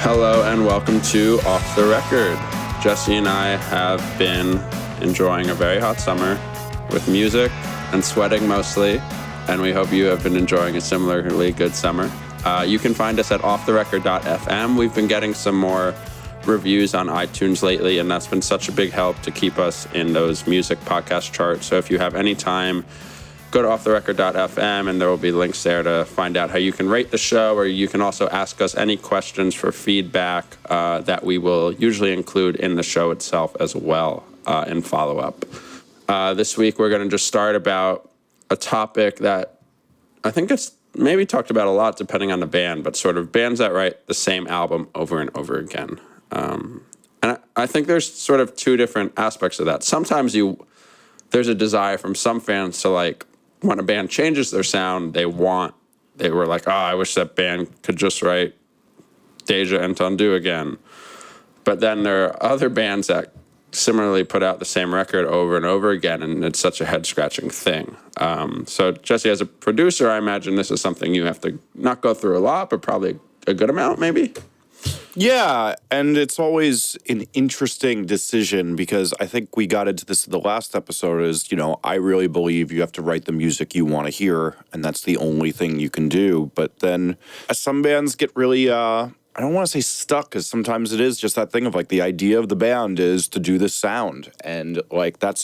Hello and welcome to Off the Record. Jesse and I have been enjoying a very hot summer with music and sweating mostly, and we hope you have been enjoying a similarly good summer. You can find us at offtherecord.fm. We've been getting some more reviews on iTunes lately, and that's been such a big help to keep us in those music podcast charts. So if you have any time, go to offtherecord.fm, and there will be links there to find out how you can rate the show, or you can also ask us any questions for feedback that we will usually include in the show itself as well in follow-up. This week, we're going to just start about a topic that I think it's maybe talked about a lot depending on the band, but sort of bands that write the same album over and over again. And I think there's sort of two different aspects of that. Sometimes there's a desire from some fans to, like, when a band changes their sound, they were like, I wish that band could just write Deja Entendu again. But then there are other bands that similarly put out the same record over and over again, and it's such a head-scratching thing. So, Jesse, as a producer, I imagine this is something you have to not go through a lot, but probably a good amount, maybe? Yeah, and it's always an interesting decision because I think we got into this in the last episode is, I really believe you have to write the music you want to hear, and that's the only thing you can do. But then some bands get really, I don't want to say stuck, because sometimes it is just that thing of, like, the idea of the band is to do this sound. And, like, that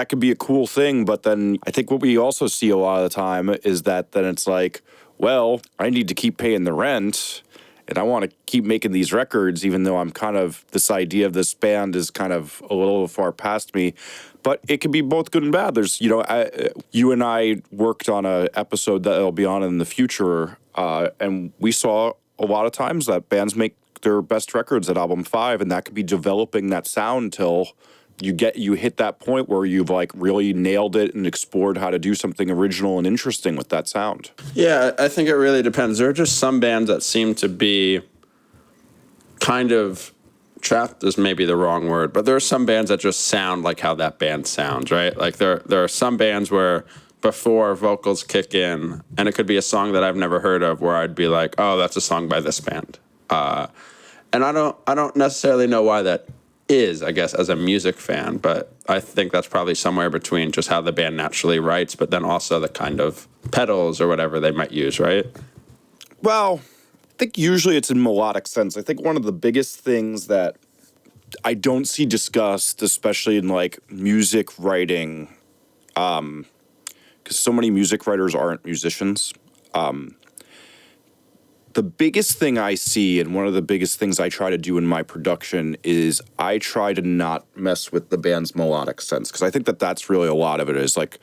could be a cool thing, but then I think what we also see a lot of the time is that then it's like, well, I need to keep paying the rent, and I want to keep making these records, even though I'm kind of, this idea of this band is kind of a little far past me. But it can be both good and bad. There's, you and I worked on an episode that will be on in the future, and we saw a lot of times that bands make their best records at album 5, and that could be developing that sound till you hit that point where you've, like, really nailed it and explored how to do something original and interesting with that sound. Yeah, I think it really depends. There are just some bands that seem to be kind of trapped is maybe the wrong word, but there are some bands that just sound like how that band sounds, right? Like there are some bands where before vocals kick in, and it could be a song that I've never heard of, where I'd be like, oh, that's a song by this band. And I don't necessarily know why that is, I guess, as a music fan, but I think that's probably somewhere between just how the band naturally writes, but then also the kind of pedals or whatever they might use, right? Well, I think usually it's in melodic sense. I think one of the biggest things that I don't see discussed, especially in, like, music writing, because so many music writers aren't musicians, the biggest thing I see, and one of the biggest things I try to do in my production, is I try to not mess with the band's melodic sense, because I think that that's really a lot of it, is, like,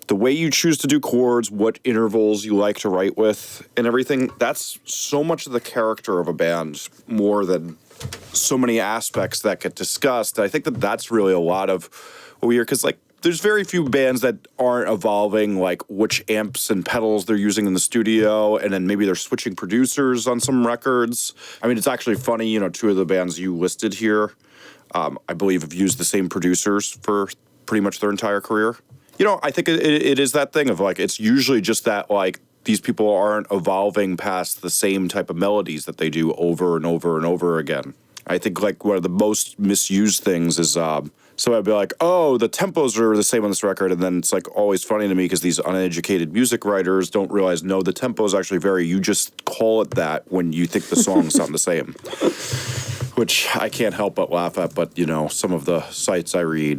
the way you choose to do chords, what intervals you like to write with, and everything. That's so much of the character of a band, more than so many aspects that get discussed. I think that that's really a lot of what we hear, because, like, there's very few bands that aren't evolving, like, which amps and pedals they're using in the studio, and then maybe they're switching producers on some records. I mean, it's actually funny, two of the bands you listed here, I believe, have used the same producers for pretty much their entire career. I think it is that thing of, like, it's usually just that, like, these people aren't evolving past the same type of melodies that they do over and over and over again. I think, like, one of the most misused things is, so I'd be like, oh, the tempos are the same on this record, and then it's, like, always funny to me because these uneducated music writers don't realize, no, the tempo is actually vary. You just call it that when you think the songs sound the same, which I can't help but laugh at, but, some of the sites I read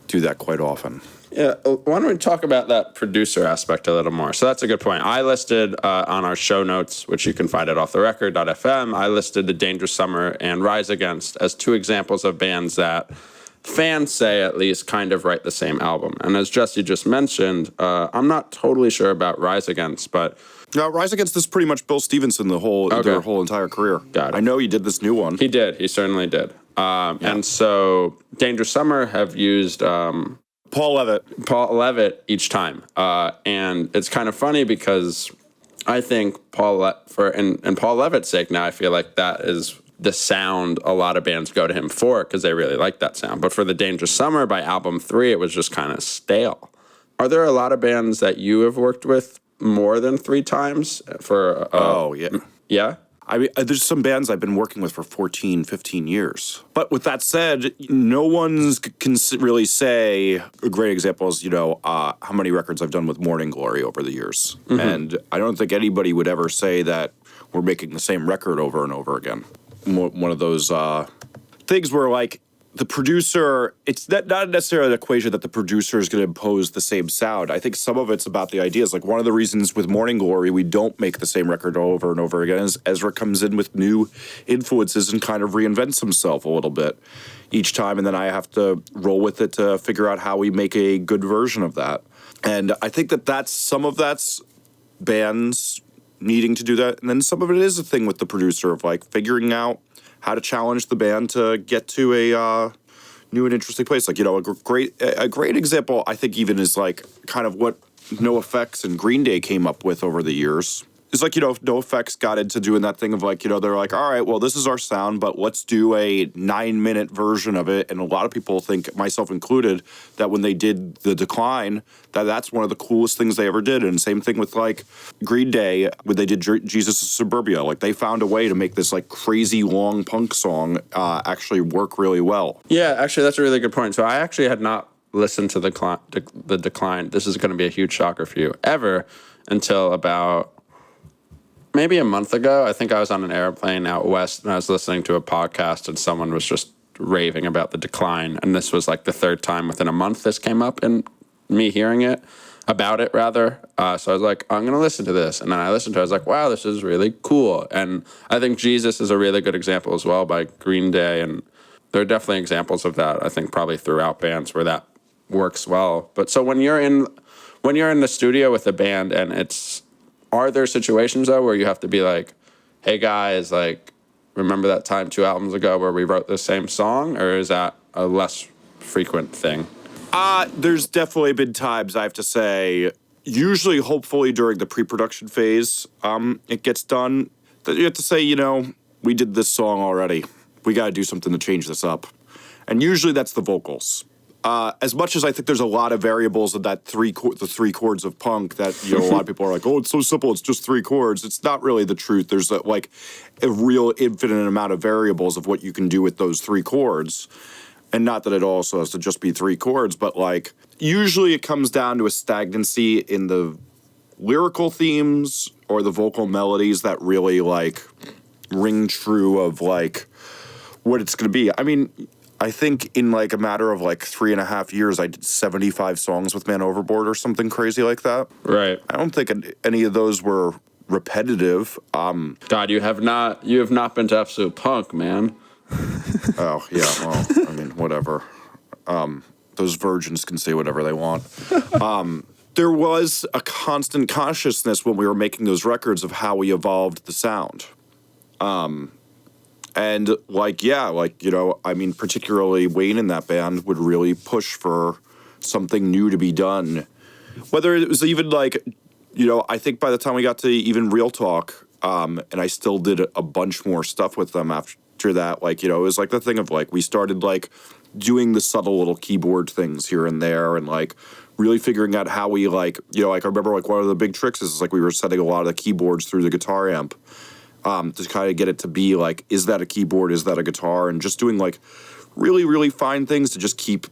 do that quite often. Yeah, why don't we talk about that producer aspect a little more? So that's a good point. I listed on our show notes, which you can find at offtherecord.fm, I listed The Dangerous Summer and Rise Against as two examples of bands that fans say, at least, kind of write the same album. And as Jesse just mentioned, I'm not totally sure about Rise Against, but Rise Against is pretty much Bill Stevenson their whole entire carear. Got it. I know he did this new one. He did. He certainly did. And so Dangerous Summer have used Paul Levitt each time. And it's kind of funny because I think and Paul Levitt's sake now, I feel like that is the sound a lot of bands go to him for, because they really like that sound. But for The Dangerous Summer, by album 3, it was just kind of stale. Are there a lot of bands that you have worked with more than 3 times for? Oh, yeah. Yeah? I mean, there's some bands I've been working with for 14, 15 years. But with that said, no one can really say, a great example is, how many records I've done with Morning Glory over the years. Mm-hmm. And I don't think anybody would ever say that we're making the same record over and over again. One of those things where, like, the producer, it's not necessarily an equation that the producer is going to impose the same sound. I think some of it's about the ideas. Like, one of the reasons with Morning Glory we don't make the same record over and over again is Ezra comes in with new influences and kind of reinvents himself a little bit each time, and then I have to roll with it to figure out how we make a good version of that. And I think that's some of that's bands needing to do that, and then some of it is a thing with the producer of, like, figuring out how to challenge the band to get to a new and interesting place. Like, a great example, I think, even is, like, kind of what NoFX and Green Day came up with over the years. It's like, NoFX got into doing that thing of, like, they're like, all right, well, this is our sound, but let's do a 9-minute version of it. And a lot of people think, myself included, that when they did The Decline, that's one of the coolest things they ever did. And same thing with, like, Green Day, when they did Jesus of Suburbia. Like, they found a way to make this, like, crazy long punk song actually work really well. Yeah, actually, that's a really good point. So I actually had not listened to The Decline. This is going to be a huge shocker for you, ever, until about maybe a month ago. I think I was on an airplane out west and I was listening to a podcast and someone was just raving about The Decline. And this was like the third time within a month this came up and me hearing it, about it rather. So I was like, I'm going to listen to this. And then I listened to it. I was like, wow, this is really cool. And I think Jesus is a really good example as well by Green Day. And there are definitely examples of that, I think, probably throughout bands where that works well. But so when you're in the studio with a band and are there situations, though, where you have to be like, hey, guys, like, remember that time 2 albums ago where we wrote the same song? Or is that a less frequent thing? There's definitely been times, I have to say, usually, hopefully, during the pre-production phase, it gets done. You have to say, we did this song already. We got to do something to change this up. And usually that's the vocals. As much as I think there's a lot of variables of that the three chords of punk that, a lot of people are like, oh, it's so simple, it's just 3 chords. It's not really the truth. There's a real infinite amount of variables of what you can do with those 3 chords. And not that it also has to just be 3 chords, but, like, usually it comes down to a stagnancy in the lyrical themes or the vocal melodies that really, like, ring true of, like, what it's going to be. I mean, I think in, like, a matter of, like, 3.5 years, I did 75 songs with Man Overboard or something crazy like that. Right. I don't think any of those were repetitive. God, you have not been to Absolute Punk, man. Oh, yeah, well, I mean, whatever. Those virgins can say whatever they want. There was a constant consciousness when we were making those records of how we evolved the sound. And, like, I mean, particularly Wayne in that band would really push for something new to be done. Whether it was even, like, I think by the time we got to even Real Talk, and I still did a bunch more stuff with them after that, like, it was, like, the thing of, like, we started, like, doing the subtle little keyboard things here and there and, like, really figuring out how we, like, like, I remember, like, one of the big tricks is, like, we were setting a lot of the keyboards through the guitar amp. To kind of get it to be like, is that a keyboard? Is that a guitar? And just doing, like, really, really fine things to just keep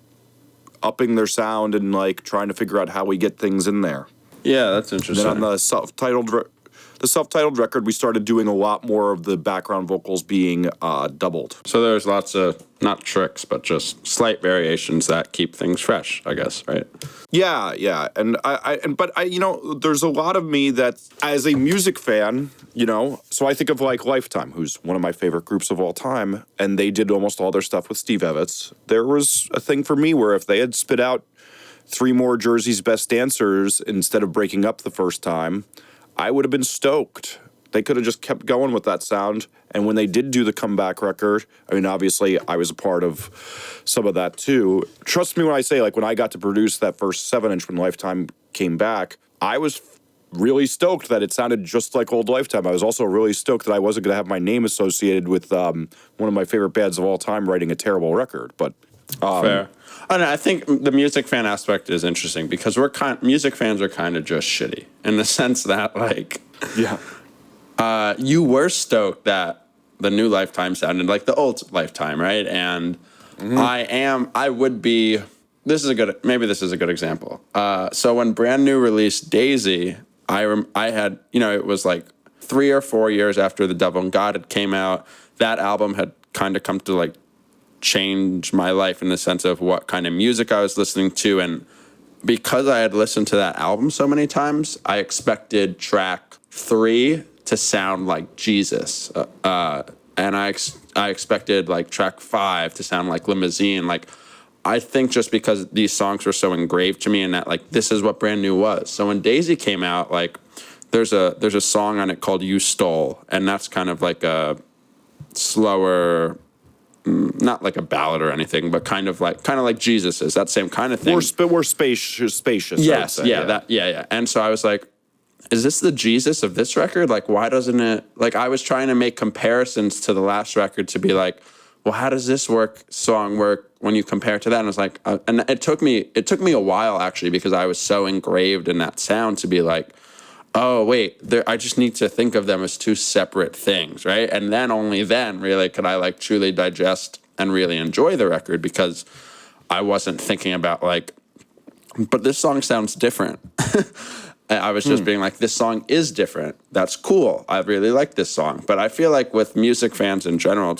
upping their sound and, like, trying to figure out how we get things in there. Yeah, that's interesting. And then on the self-titled record, we started doing a lot more of the background vocals being doubled. So there's lots of, not tricks, but just slight variations that keep things fresh, I guess, right? Yeah. And but there's a lot of me that, as a music fan, so I think of, like, Lifetime, who's one of my favorite groups of all time, and they did almost all their stuff with Steve Evans. There was a thing for me where if they had spit out 3 more Jersey's Best Dancers instead of breaking up the first time, I would have been stoked. They could have just kept going with that sound. And when they did do the comeback record, I mean, obviously, I was a part of some of that, too. Trust me when I say, like, when I got to produce that first 7-inch when Lifetime came back, I was really stoked that it sounded just like old Lifetime. I was also really stoked that I wasn't going to have my name associated with one of my favorite bands of all time writing a terrible record. But fair. I think the music fan aspect is interesting because music fans are kind of just shitty in the sense that, like, yeah, You were stoked that the new Lifetime sounded like the old Lifetime, right? And I would be. Maybe this is a good example. So when Brand New released Daisy, I had, it was like 3 or 4 years after The Devil and God had came out. That album had kind of come to like change my life in the sense of what kind of music I was listening to. And because I had listened to that album so many times, I expected track 3 to sound like Jesus. And I expected like track 5 to sound like Limousine. Like, I think just because these songs were so engraved to me and that like this is what Brand New was. So when Daisy came out, like there's a song on it called You Stole, and that's kind of like a slower, not like a ballad or anything, but kind of like Jesus is that same kind of thing. We're spacious. Yes, yeah. And so I was like, is this the Jesus of this record? Like, why doesn't it? Like, I was trying to make comparisons to the last record to be like, well, how does this song work when you compare it to that? And I was like, and it took me a while actually because I was so engraved in that sound to be like, oh wait, I just need to think of them as two separate things, right? And then only then really could I like truly digest and really enjoy the record because I wasn't thinking about like, but this song sounds different. I was just being like, this song is different. That's cool. I really like this song. But I feel like with music fans in general,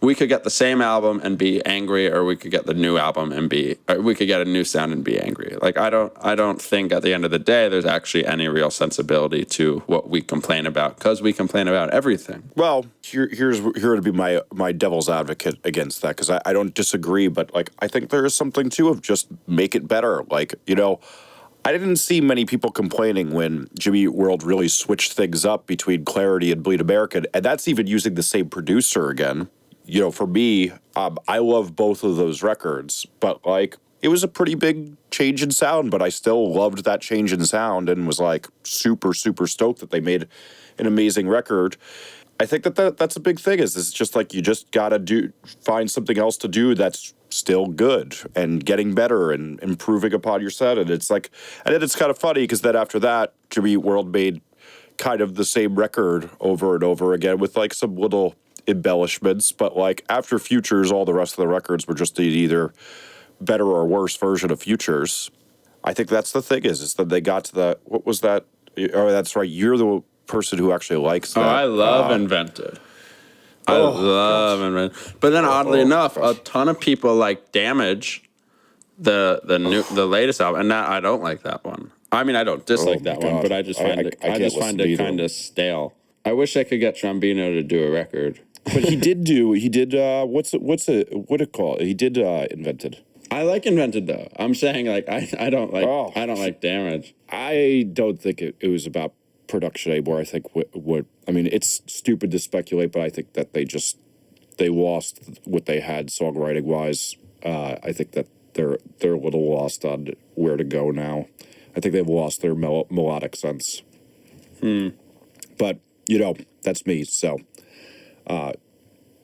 we could get the same album and be angry, or we could get the new album and we could get a new sound and be angry. Like, I don't think at the end of the day there's actually any real sensibility to what we complain about because we complain about everything. Well, here to be my devil's advocate against that because I don't disagree, but like I think there is something too of just make it better. Like, I didn't see many people complaining when Jimmy Eat World really switched things up between Clarity and Bleed American, and that's even using the same producer again. For me, I love both of those records, but like it was a pretty big change in sound, but I still loved that change in sound and was like super, super stoked that they made an amazing record. I think that's a big thing is it's just like you just gotta find something else to do that's still good and getting better and improving upon your set. And it's like, and then it's kind of funny because then after that, Jimmy Eat World made kind of the same record over and over again with like some little embellishments, but like after Futures, all the rest of the records were just either better or worse version of Futures. I think that's the thing is that they got to the, what was that? Oh, that's right. You're the person who actually likes that. Oh, I love Invented. I love Invented. But then oddly enough, a ton of people like Damage, the latest album, and I don't like that one. I mean, I don't dislike that one, but I just find it kind of stale. I wish I could get Trombino to do a record. But he did what's it called? He did Invented. I like Invented though. I'm saying like I don't like Damage. I don't think it was about production anymore. I think it's stupid to speculate, but I think that they lost what they had songwriting wise. I think that they're a little lost on where to go now. I think they've lost their melodic sense. But that's me. So.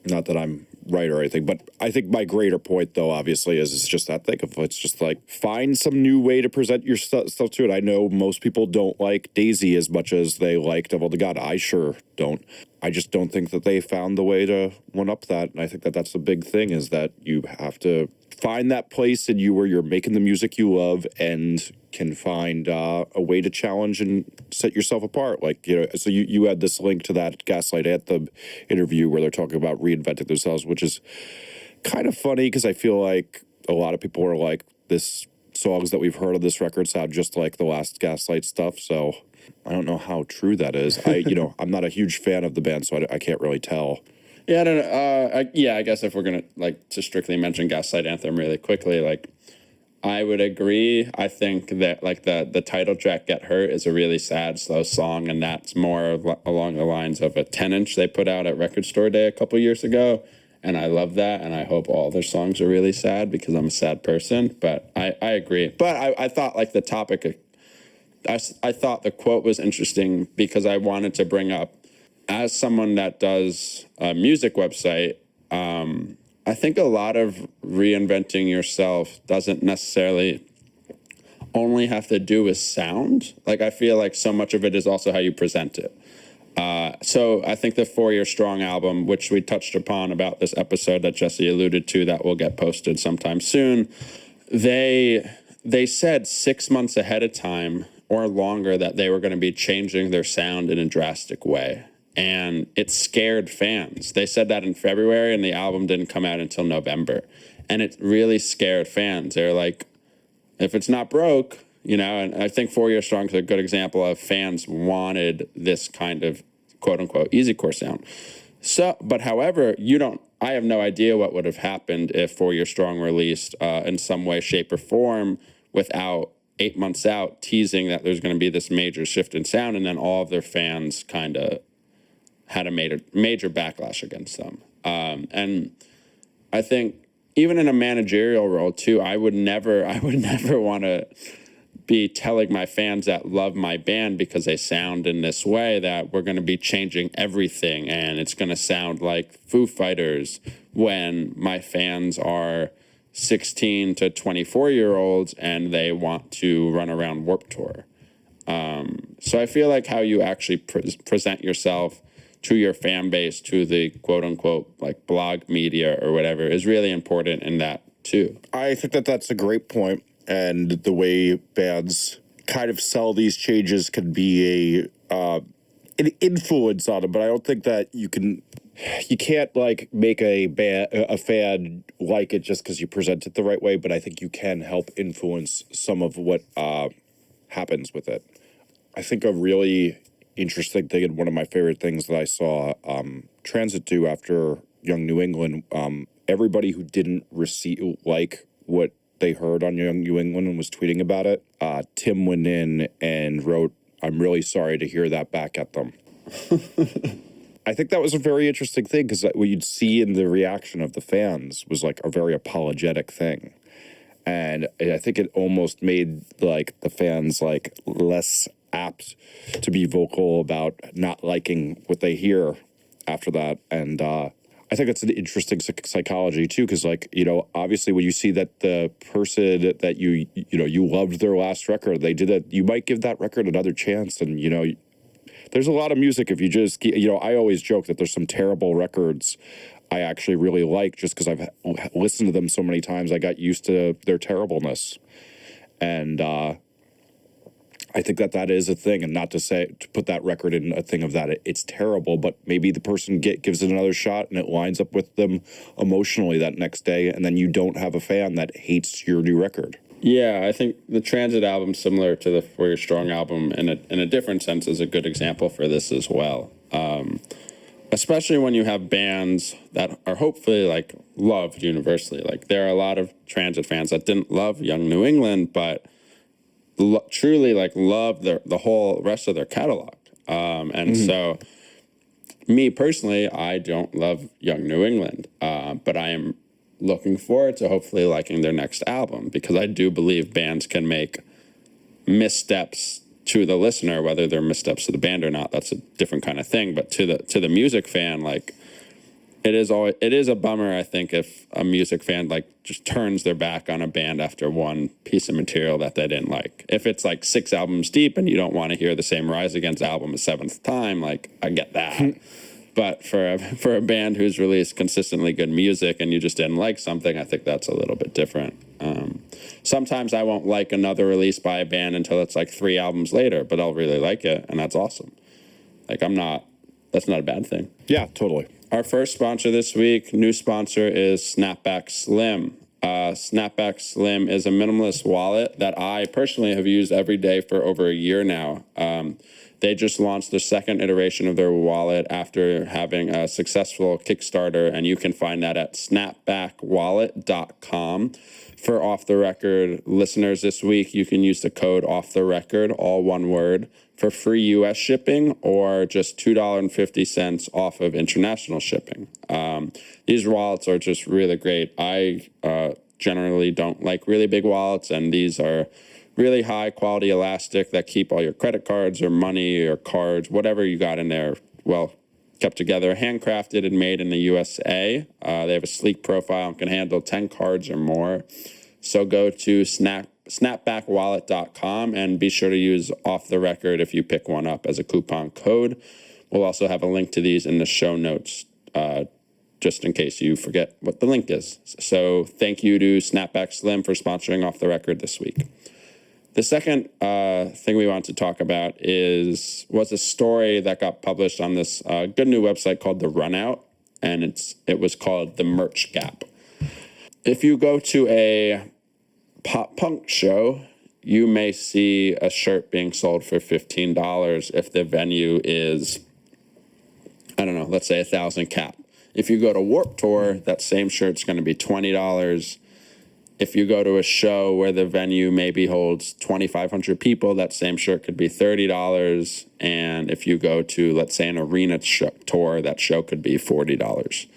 Not that I'm right or anything, but I think my greater point, though, obviously, is it's just that thing of it's just like find some new way to present your stuff to it. I know most people don't like Daisy as much as they like Devil to God. I sure don't. I just don't think that they found the way to one up that. And I think that that's the big thing is that you have to find that place in you where you're making the music you love and can find a way to challenge and set yourself apart. Like, so you had this link to that Gaslight Anthem interview where they're talking about reinventing themselves, which is kind of funny because I feel like a lot of people are like, this songs that we've heard on this record sound just like the last Gaslight stuff. So I don't know how true that is. I'm not a huge fan of the band, so I can't really tell. Yeah, I don't know. I guess if we're gonna to strictly mention Gaslight Anthem really quickly, I would agree. I think that the title track "Get Hurt" is a really sad, slow song, and that's more along the lines of a 10-inch they put out at Record Store Day a couple years ago, and I love that. And I hope all their songs are really sad because I'm a sad person. But I agree. But I thought the topic, I thought the quote was interesting because I wanted to bring up. As someone that does a music website, I think a lot of reinventing yourself doesn't necessarily only have to do with sound. I feel like so much of it is also how you present it. So I think the 4 Year Strong album, which we touched upon about this episode that Jesse alluded to, that will get posted sometime soon, they said 6 months ahead of time or longer that they were going to be changing their sound in a drastic way. And it scared fans. They said that in February, and the album didn't come out until November. And it really scared fans. They're like, if it's not broke, and I think 4 Year Strong is a good example of fans wanted this kind of quote unquote easy core sound. So, but however, I have no idea what would have happened if 4 Year Strong released in some way, shape, or form without 8 months out teasing that there's going to be this major shift in sound, and then all of their fans kind of had a major backlash against them. And I think even in a managerial role too, I would never want to be telling my fans that love my band because they sound in this way that we're going to be changing everything and it's going to sound like Foo Fighters when my fans are 16 to 24-year-olds and they want to run around Warped Tour. So I feel like how you actually present yourself to your fan base, to the quote unquote like blog media or whatever, is really important in that too. I think that that's a great point. And the way bands kind of sell these changes can be an influence on them. But I don't think that you can't like make a fan like it just because you present it the right way. But I think you can help influence some of what happens with it. I think a really interesting thing, and one of my favorite things that I saw Transit do after Young New England, everybody who didn't like what they heard on Young New England and was tweeting about it, Tim went in and wrote, "I'm really sorry to hear that," back at them. I think that was a very interesting thing because what you'd see in the reaction of the fans was like a very apologetic thing. And I think it almost made like the fans like less apt to be vocal about not liking what they hear after that. And I think it's an interesting psychology too, because like, obviously when you see that the person that you loved their last record, they did that, you might give that record another chance. And, there's a lot of music if you just, I always joke that there's some terrible records I actually really like just because I've listened to them so many times, I got used to their terribleness. And I think that is a thing, and not to put that record in a thing of that it's terrible, but maybe the person gives it another shot and it lines up with them emotionally that next day, and then you don't have a fan that hates your new record. Yeah, I think the Transit album, similar to the 4 Year Strong album, in a different sense, is a good example for this as well. Especially when you have bands that are hopefully like loved universally. Like there are a lot of Transit fans that didn't love Young New England, but truly like love the whole rest of their catalog. So me personally, I don't love Young New England, but I am looking forward to hopefully liking their next album, because I do believe bands can make missteps to the listener, whether they're missteps to the band or not. That's a different kind of thing. But to the music fan, like it is a bummer, I think, if a music fan like just turns their back on a band after one piece of material that they didn't like. If it's like 6 albums deep and you don't want to hear the same Rise Against album a 7th time, like I get that. But for a band who's released consistently good music and you just didn't like something, I think that's a little bit different. Sometimes I won't like another release by a band until it's like 3 albums later, but I'll really like it, and that's awesome. Like that's not a bad thing. Yeah, totally. Our first sponsor this week, new sponsor, is Snapback Slim. Snapback Slim is a minimalist wallet that I personally have used every day for over a year now. They just launched the 2nd iteration of their wallet after having a successful Kickstarter, and you can find that at snapbackwallet.com. For Off the Record listeners this week, you can use the code Off the Record, all one word, for free U.S. shipping or just $2.50 off of international shipping. These wallets are just really great. I generally don't like really big wallets, and these are really high quality elastic that keep all your credit cards or money or cards, whatever you got in there, well kept together, handcrafted and made in the USA. They have a sleek profile and can handle 10 cards or more. So go to snapbackwallet.com and be sure to use Off the Record if you pick one up as a coupon code. We'll also have a link to these in the show notes, just in case you forget what the link is. So thank you to Snapback Slim for sponsoring Off the Record this week. The second thing we want to talk about was a story that got published on this good new website called The Runout, and it was called The Merch Gap. If you go to a pop punk show, you may see a shirt being sold for $15 if the venue is, I don't know, let's say 1,000 cap. If you go to Warped Tour, that same shirt's going to be $20. If you go to a show where the venue maybe holds 2,500 people, that same shirt could be $30. And if you go to, let's say, an arena tour, that show could be $40.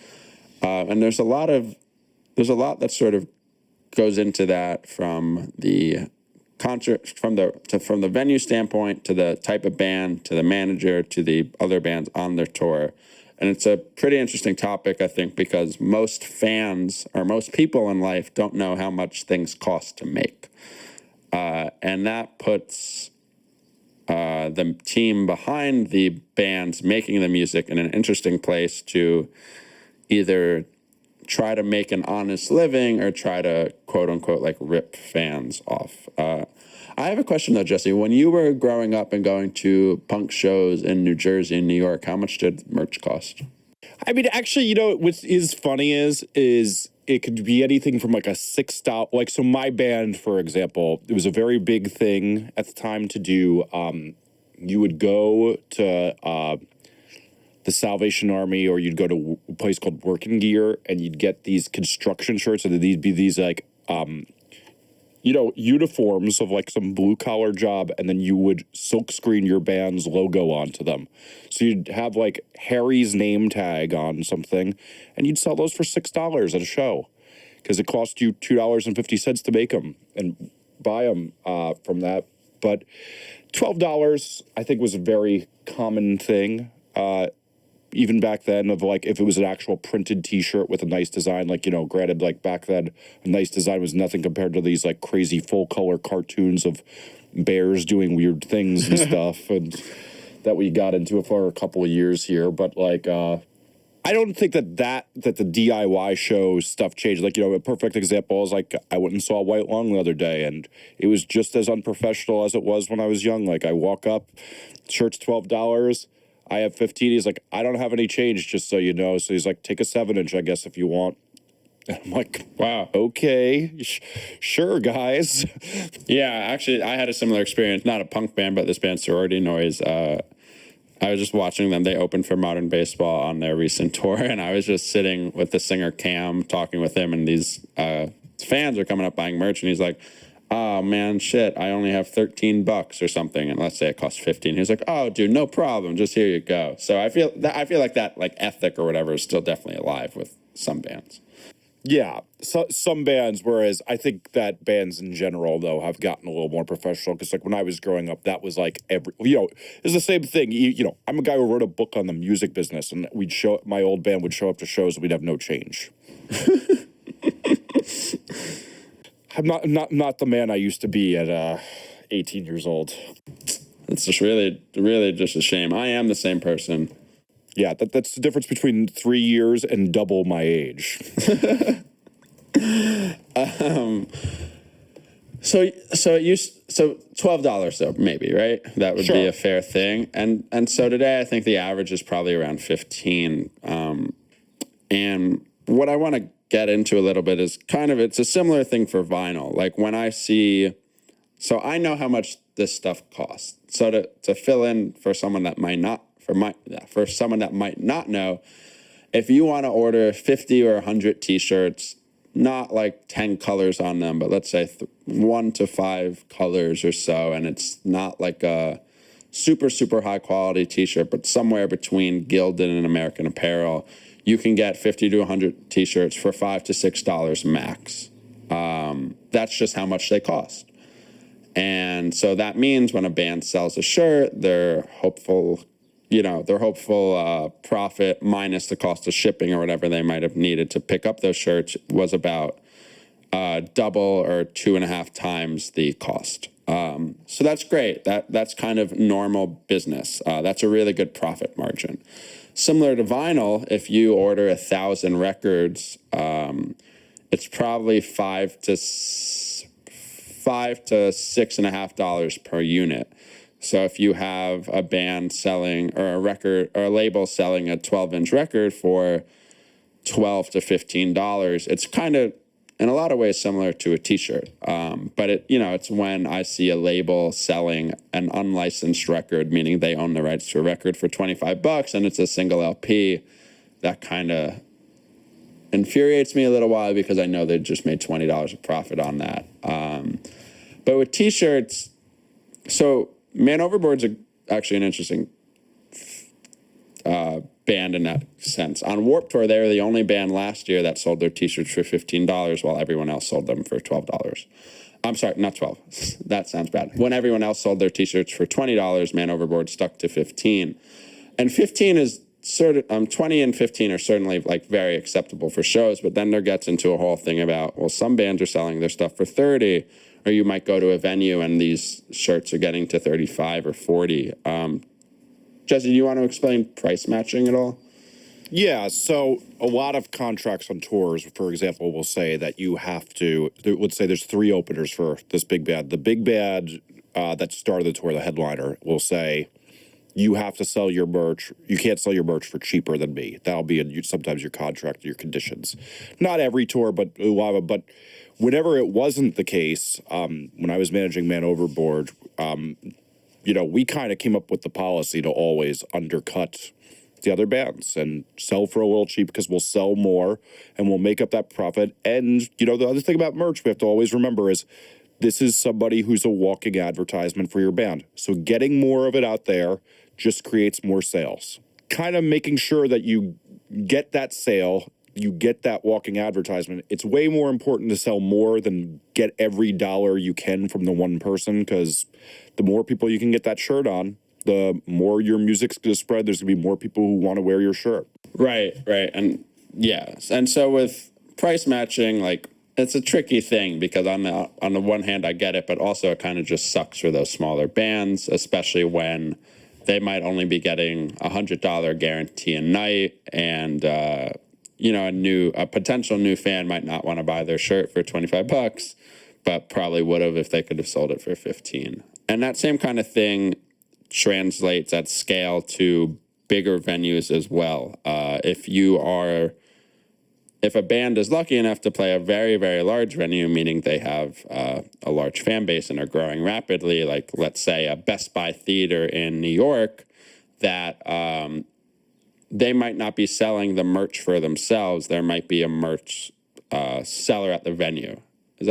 And there's a lot that sort of goes into that from the concert, from the venue standpoint, to the type of band, to the manager, to the other bands on their tour. And it's a pretty interesting topic, I think, because most fans or most people in life don't know how much things cost to make. And that puts the team behind the bands making the music in an interesting place to either try to make an honest living or try to, quote unquote, like rip fans off. I have a question though, Jesse. When you were growing up and going to punk shows in New Jersey and New York, how much did merch cost? I mean, actually, what is funny is it could be anything from like a $6, like, so my band, for example, it was a very big thing at the time to do. You would go to the Salvation Army, or you'd go to a place called Working Gear, and you'd get these construction shirts, and they'd be these like, uniforms of like some blue collar job, and then you would silk screen your band's logo onto them. So you'd have like Harry's name tag on something, and you'd sell those for $6 at a show because it cost you $2.50 to make them and buy them from that. But $12, I think, was a very common thing. Even back then, of like, if it was an actual printed t-shirt with a nice design, like, granted, like back then, a nice design was nothing compared to these like crazy full color cartoons of bears doing weird things and stuff, and that we got into for a couple of years here. But like, I don't think that the DIY show stuff changed. Like, a perfect example is like, I went and saw White Lung the other day, and it was just as unprofessional as it was when I was young. Like, I walk up, shirt's $12. I have 15. He's like, I don't have any change, just so you know. So he's like, take a 7-inch, I guess, if you want. And I'm like, wow, okay, sure, guys. Yeah, actually, I had a similar experience. Not a punk band, but this band, Sorority Noise. I was just watching them. They opened for Modern Baseball on their recent tour, and I was just sitting with the singer Cam, talking with him, and these fans are coming up buying merch, and he's like, oh man, shit, I only have $13 or something, and let's say it costs 15. He's like, oh dude, no problem, just here you go. So I feel like that like ethic or whatever is still definitely alive with some bands. Yeah, so some bands, whereas I think that bands in general, though, have gotten a little more professional, because like when I was growing up, that was like it's the same thing. I'm a guy who wrote a book on the music business, and my old band would show up to shows and we'd have no change. I'm not the man I used to be at 18 years old. It's just really, really just a shame. I am the same person. Yeah, that's the difference between 3 years and double my age. So $12 though, maybe, right? That would be a fair thing. And so today I think the average is probably around 15. And what I want to get into a little bit is it's a similar thing for vinyl. Like when I know how much this stuff costs. So to fill in for someone that might not know, if you want to order 50 or 100 t-shirts, not like 10 colors on them, but let's say 1 to 5 colors or so, and it's not like a super, super high quality t-shirt, but somewhere between Gildan and American Apparel, you can get 50 to 100 t-shirts for $5 to $6 max. That's just how much they cost. And so that means when a band sells a shirt, they're hopeful profit minus the cost of shipping or whatever they might have needed to pick up those shirts was about double or 2.5 times the cost. So that's great. That's kind of normal business. That's a really good profit margin. Similar to vinyl, if you order 1,000 records, it's probably $5 to $6.50 per unit. So if you have a band selling or a record or a label selling a 12-inch record for $12 to $15, it's kind of in a lot of ways similar to a t-shirt. But it's when I see a label selling an unlicensed record, meaning they own the rights to a record for $25 and it's a single LP, that kind of infuriates me a little while because I know they just made $20 of profit on that. But with t-shirts, so Man Overboard's actually an interesting band in that sense. On Warped Tour, they were the only band last year that sold their t-shirts for $15 while everyone else sold them for $12. I'm sorry, not 12. That sounds bad. When everyone else sold their t-shirts for $20, Man Overboard stuck to 15. And 15 is sort of 20 and 15 are certainly like very acceptable for shows, but then there gets into a whole thing about, well, some bands are selling their stuff for 30, or you might go to a venue and these shirts are getting to 35 or 40. Jesse, do you want to explain price matching at all? Yeah, so a lot of contracts on tours, for example, will say that you have to, let's say there's 3 openers for this big band. The big band that started the tour, the headliner, will say, you have to sell your merch. You can't sell your merch for cheaper than me. That'll be in sometimes your contract, your conditions. Not every tour, but a lot of, but whenever it wasn't the case, when I was managing Man Overboard, we kind of came up with the policy to always undercut the other bands and sell for a little cheap because we'll sell more and we'll make up that profit. And, the other thing about merch we have to always remember is this is somebody who's a walking advertisement for your band. So getting more of it out there just creates more sales. Kind of making sure that you get that sale, you get that walking advertisement. It's way more important to sell more than get every dollar you can from the one person, because the more people you can get that shirt on, the more your music's going to spread. There's going to be more people who want to wear your shirt. Right. And and so with price matching, like, it's a tricky thing because on the one hand I get it, but also it kind of just sucks for those smaller bands, especially when they might only be getting $100 guarantee a night, and a potential new fan might not want to buy their shirt for $25, but probably would have if they could have sold it for 15. And that same kind of thing translates at scale to bigger venues as well. If a band is lucky enough to play a very, very large venue, meaning they have a large fan base and are growing rapidly, like let's say a Best Buy Theater in New York, that they might not be selling the merch for themselves. There might be a merch seller at the venue. Is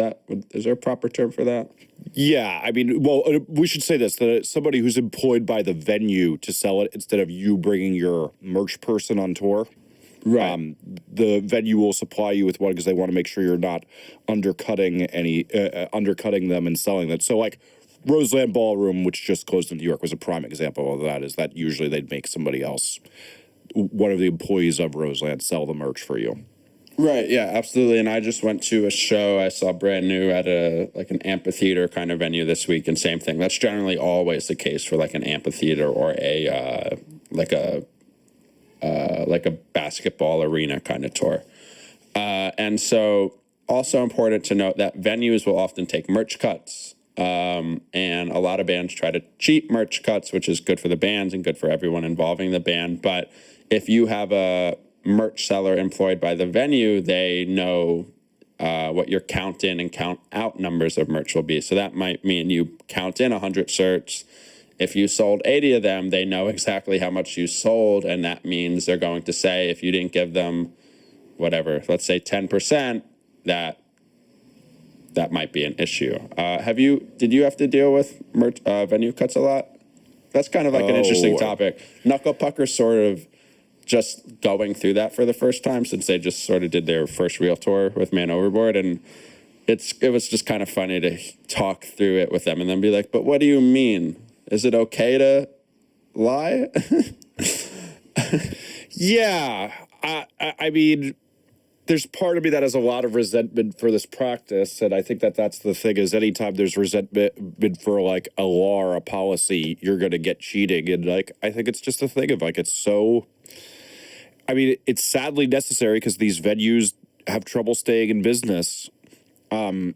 there a proper term for that? Yeah, I mean, well, we should say this, that somebody who's employed by the venue to sell it instead of you bringing your merch person on tour. Right. The venue will supply you with one because they want to make sure you're not undercutting them and selling that. So like Roseland Ballroom, which just closed in New York, was a prime example of that, is that usually they'd make somebody else, one of the employees of Roseland, sell the merch for you. Right, yeah, absolutely. And I just went to a show I saw brand new at an amphitheater kind of venue this week, and same thing. That's generally always the case for like an amphitheater or a basketball arena kind of tour. And so also important to note that venues will often take merch cuts. And a lot of bands try to cheat merch cuts, which is good for the bands and good for everyone involving the band. But if you have a merch seller employed by the venue, they know what your count in and count out numbers of merch will be. So that might mean you count in 100 shirts. If you sold 80 of them, they know exactly how much you sold, and that means they're going to say if you didn't give them whatever, let's say 10%, that might be an issue. Did you have to deal with merch, venue cuts a lot? That's kind of like an interesting topic. Knuckle Pucker's sort of just going through that for the first time since they just sort of did their first real tour with Man Overboard, and it was just kind of funny to talk through it with them and then be like, but what do you mean? Is it okay to lie? Yeah, I mean, there's part of me that has a lot of resentment for this practice, and I think that that's the thing is anytime there's resentment for like a law or a policy, you're going to get cheating, and like I think it's just a thing of like it's so. I mean, it's sadly necessary because these venues have trouble staying in business. On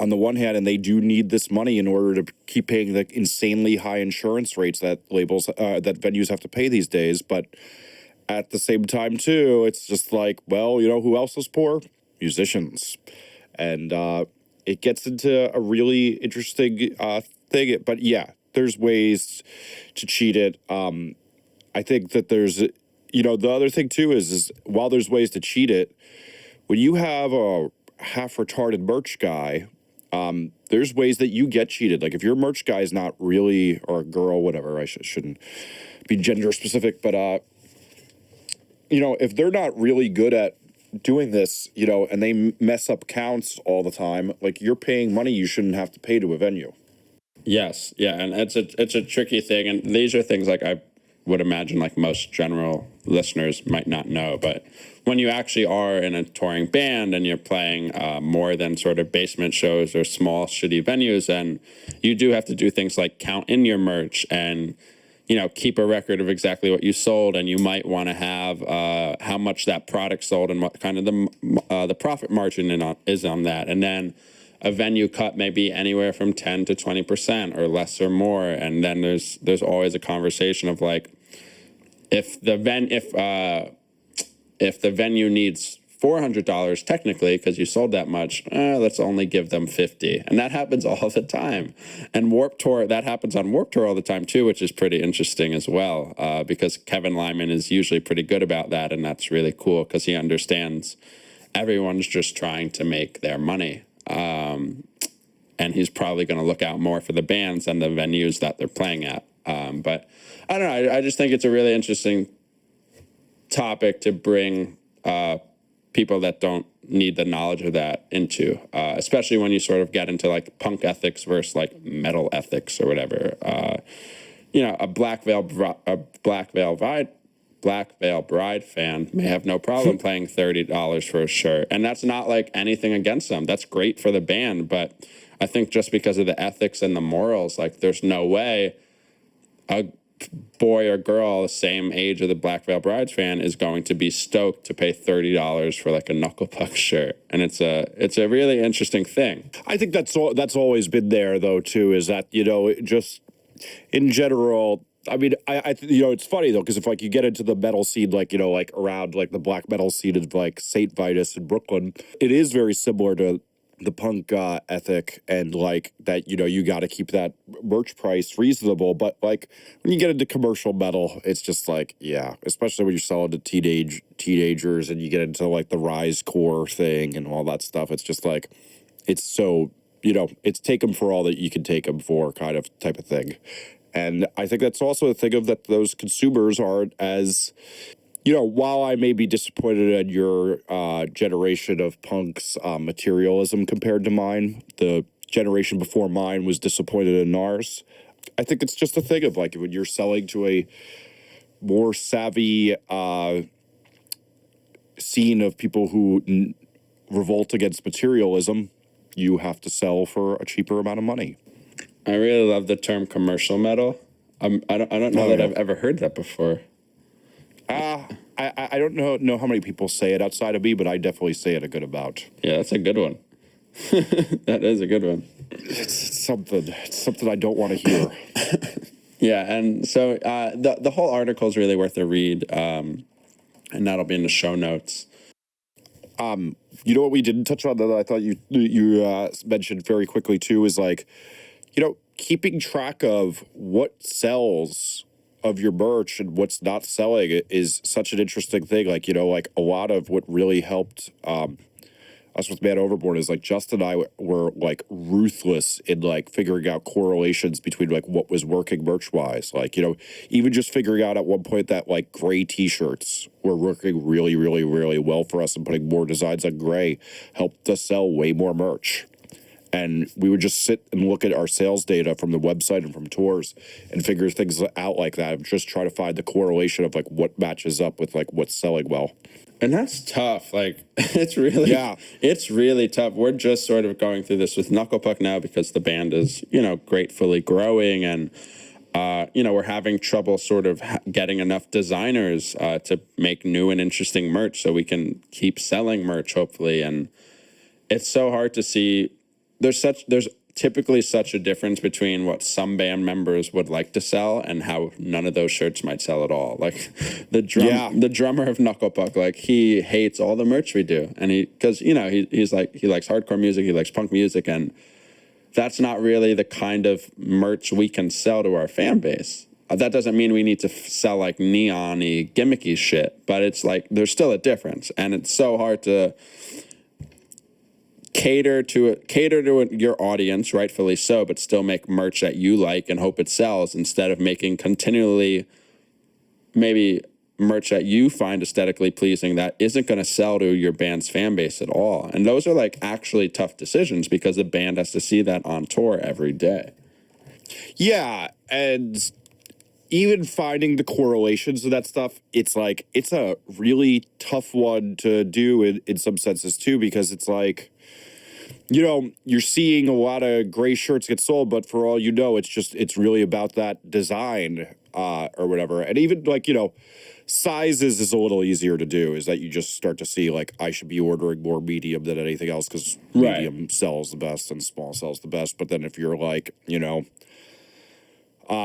the one hand, and they do need this money in order to keep paying the insanely high insurance rates that that venues have to pay these days, but. At the same time, too, it's just like, well, you know, who else is poor? Musicians. And it gets into a really interesting thing. But yeah, there's ways to cheat it. I think that there's, you know, the other thing, too, is while there's ways to cheat it, when you have a half-retarded merch guy, there's ways that you get cheated. Like if your merch guy is not really, or a girl, whatever, I shouldn't be gender specific, but you know, if they're not really good at doing this, you know, and they mess up counts all the time, like you're paying money you shouldn't have to pay to a venue. Yes, yeah, and it's a tricky thing, and these are things like I would imagine like most general listeners might not know, but when you actually are in a touring band and you're playing more than sort of basement shows or small shitty venues, and you do have to do things like count in your merch and you know, keep a record of exactly what you sold, and you might want to have how much that product sold and what kind of the profit margin is on that. And then a venue cut may be anywhere from 10 to 20% or less or more. And then there's always a conversation of like, if the venue needs $400 technically because you sold that much, let's only give them $50, and that happens all the time. And Warped Tour, that happens on Warped Tour all the time too, which is pretty interesting as well, because Kevin Lyman is usually pretty good about that, and that's really cool because he understands everyone's just trying to make their money, and he's probably going to look out more for the bands and the venues that they're playing at. But I don't know. I just think it's a really interesting topic to bring people that don't need the knowledge of that into, especially when you sort of get into like punk ethics versus like metal ethics or whatever. You know, a Black Veil Bride fan may have no problem paying $30 for a shirt, and that's not like anything against them. That's great for the band, but I think just because of the ethics and the morals, like there's no way a boy or girl the same age of the Black Veil Brides fan is going to be stoked to pay $30 for like a Knuckle Puck shirt, and it's a really interesting thing. I think that's always been there though too. Is that you know just in general. I mean, I you know it's funny though because if like you get into the metal scene like you know like around like the black metal scene of like St. Vitus in Brooklyn, it is very similar to the punk ethic and like that you know you got to keep that merch price reasonable, but like when you get into commercial metal it's just like yeah, especially when you're selling to teenagers and you get into like the rise core thing and all that stuff, it's just like it's so you know it's take them for all that you can take them for kind of type of thing. And I think that's also a thing of that those consumers aren't as you know, while I may be disappointed at your generation of punk's materialism compared to mine, the generation before mine was disappointed in ours. I think it's just a thing of like when you're selling to a more savvy scene of people who revolt against materialism, you have to sell for a cheaper amount of money. I really love the term commercial metal. I don't know that I've ever heard that before. I don't know how many people say it outside of me, but I definitely say it a good amount. Yeah, that's a good one. That is a good one. It's something I don't want to hear. Yeah, and so the whole article is really worth a read, and that'll be in the show notes. You know what we didn't touch on that I thought you mentioned very quickly too is like, you know, keeping track of what sells of your merch and what's not selling is such an interesting thing. Like, you know, like a lot of what really helped us with Man Overboard is like Justin and I were like ruthless in like figuring out correlations between like what was working merch wise. Like, you know, even just figuring out at one point that like gray t-shirts were working really, really, really well for us, and putting more designs on gray helped us sell way more merch. And we would just sit and look at our sales data from the website and from tours and figure things out like that. And just try to find the correlation of like what matches up with like what's selling well. And that's tough. Like, it's really tough. We're just sort of going through this with Knucklepuck now because the band is, gratefully growing, and we're having trouble sort of getting enough designers to make new and interesting merch so we can keep selling merch, hopefully. And it's so hard to see. There's typically such a difference between what some band members would like to sell and how none of those shirts might sell at all. Like the drummer of Knucklepuck, like he hates all the merch we do, and because he's like, he likes hardcore music, he likes punk music, and that's not really the kind of merch we can sell to our fan base. That doesn't mean we need to sell like neon-y, gimmicky shit, but it's like there's still a difference, and it's so hard to cater to your audience, rightfully so, but still make merch that you like and hope it sells, instead of making continually maybe merch that you find aesthetically pleasing that isn't going to sell to your band's fan base at all. And those are like actually tough decisions because the band has to see that on tour every day. Yeah, and even finding the correlations of that stuff, it's like, it's a really tough one to do in some senses too, because it's like, you're seeing a lot of gray shirts get sold, but for all it's really about that design or whatever. And even like, sizes is a little easier to do, is that you just start to see like, I should be ordering more medium than anything else because medium sells the best and small sells the best. But then if you're like,